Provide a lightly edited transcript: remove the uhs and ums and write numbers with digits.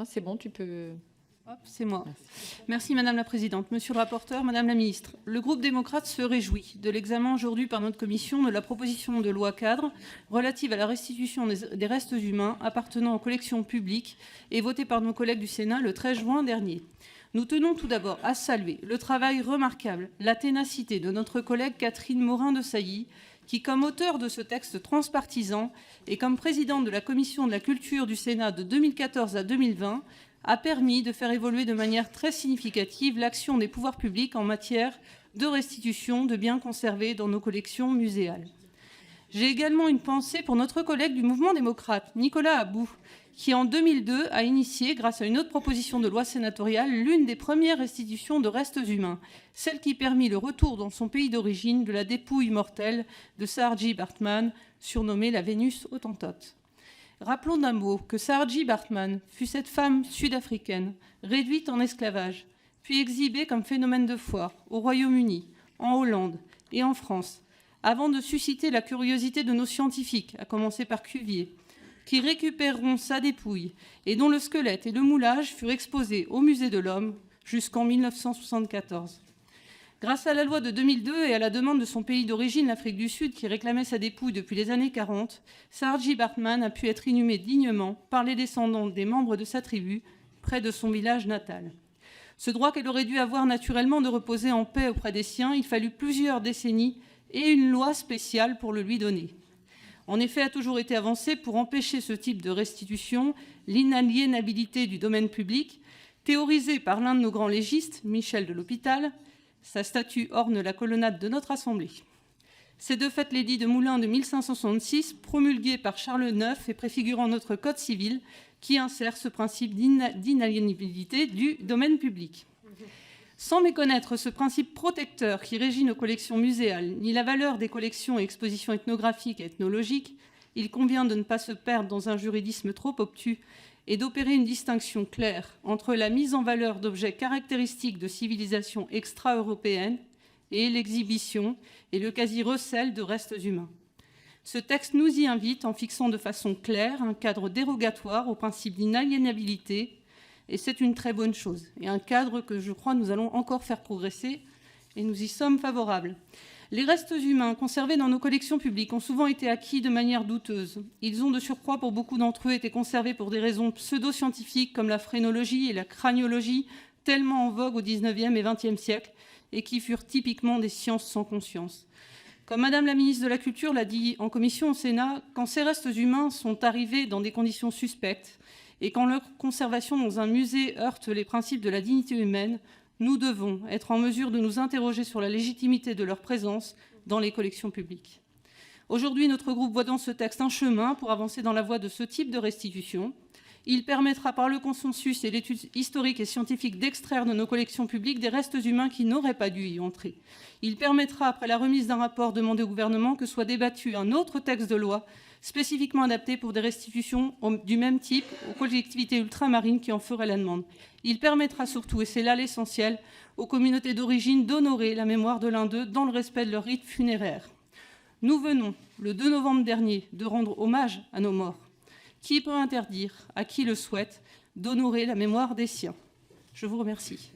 Non, c'est bon, tu peux... Hop, c'est moi. Merci Madame la Présidente. Monsieur le rapporteur, Madame la Ministre, le groupe démocrate se réjouit de l'examen aujourd'hui par notre commission de la proposition de loi cadre relative à la restitution des restes humains appartenant aux collections publiques et votée par nos collègues du Sénat le 13 juin dernier. Nous tenons tout d'abord à saluer le travail remarquable, la ténacité de notre collègue Catherine Morin-Desailly, qui, comme auteure de ce texte transpartisan et comme présidente de la Commission de la Culture du Sénat de 2014 à 2020, a permis de faire évoluer de manière très significative l'action des pouvoirs publics en matière de restitution de biens conservés dans nos collections muséales. J'ai également une pensée pour notre collègue du mouvement démocrate, Nicolas About, qui en 2002 a initié, grâce à une autre proposition de loi sénatoriale, l'une des premières restitutions de restes humains, celle qui permit le retour dans son pays d'origine de la dépouille mortelle de Saartjie Baartman, surnommée la Vénus Hottentote. Rappelons d'un mot que Saartjie Baartman fut cette femme sud-africaine, réduite en esclavage, puis exhibée comme phénomène de foire au Royaume-Uni, en Hollande et en France, avant de susciter la curiosité de nos scientifiques, à commencer par Cuvier, qui récupéreront sa dépouille et dont le squelette et le moulage furent exposés au Musée de l'Homme jusqu'en 1974. Grâce à la loi de 2002 et à la demande de son pays d'origine, l'Afrique du Sud, qui réclamait sa dépouille depuis les années 40, Saartjie Baartman a pu être inhumée dignement par les descendants des membres de sa tribu près de son village natal. Ce droit qu'elle aurait dû avoir naturellement de reposer en paix auprès des siens, il fallut plusieurs décennies et une loi spéciale pour le lui donner. En effet, a toujours été avancé pour empêcher ce type de restitution l'inaliénabilité du domaine public, théorisée par l'un de nos grands légistes, Michel de l'Hôpital. Sa statue orne la colonnade de notre Assemblée. C'est de fait l'édit de Moulins de 1566, promulgué par Charles IX et préfigurant notre Code civil, qui insère ce principe d'inaliénabilité du domaine public. Sans méconnaître ce principe protecteur qui régit nos collections muséales, ni la valeur des collections et expositions ethnographiques et ethnologiques, il convient de ne pas se perdre dans un juridisme trop obtus et d'opérer une distinction claire entre la mise en valeur d'objets caractéristiques de civilisations extra-européennes et l'exhibition et le quasi-recel de restes humains. Ce texte nous y invite en fixant de façon claire un cadre dérogatoire au principe d'inaliénabilité, et c'est une très bonne chose, et un cadre que je crois nous allons encore faire progresser, et nous y sommes favorables. Les restes humains conservés dans nos collections publiques ont souvent été acquis de manière douteuse. Ils ont de surcroît, pour beaucoup d'entre eux, été conservés pour des raisons pseudo-scientifiques comme la phrénologie et la craniologie, tellement en vogue au XIXe et XXe siècle, et qui furent typiquement des sciences sans conscience. Comme Madame la ministre de la Culture l'a dit en commission au Sénat, quand ces restes humains sont arrivés dans des conditions suspectes et quand leur conservation dans un musée heurte les principes de la dignité humaine, nous devons être en mesure de nous interroger sur la légitimité de leur présence dans les collections publiques. Aujourd'hui, notre groupe voit dans ce texte un chemin pour avancer dans la voie de ce type de restitution. Il permettra par le consensus et l'étude historique et scientifique d'extraire de nos collections publiques des restes humains qui n'auraient pas dû y entrer. Il permettra, après la remise d'un rapport demandé au gouvernement, que soit débattu un autre texte de loi spécifiquement adapté pour des restitutions du même type aux collectivités ultramarines qui en feraient la demande. Il permettra surtout, et c'est là l'essentiel, aux communautés d'origine d'honorer la mémoire de l'un d'eux dans le respect de leur rite funéraire. Nous venons, le 2 novembre dernier, de rendre hommage à nos morts. Qui peut interdire à qui le souhaite d'honorer la mémoire des siens? Je vous remercie.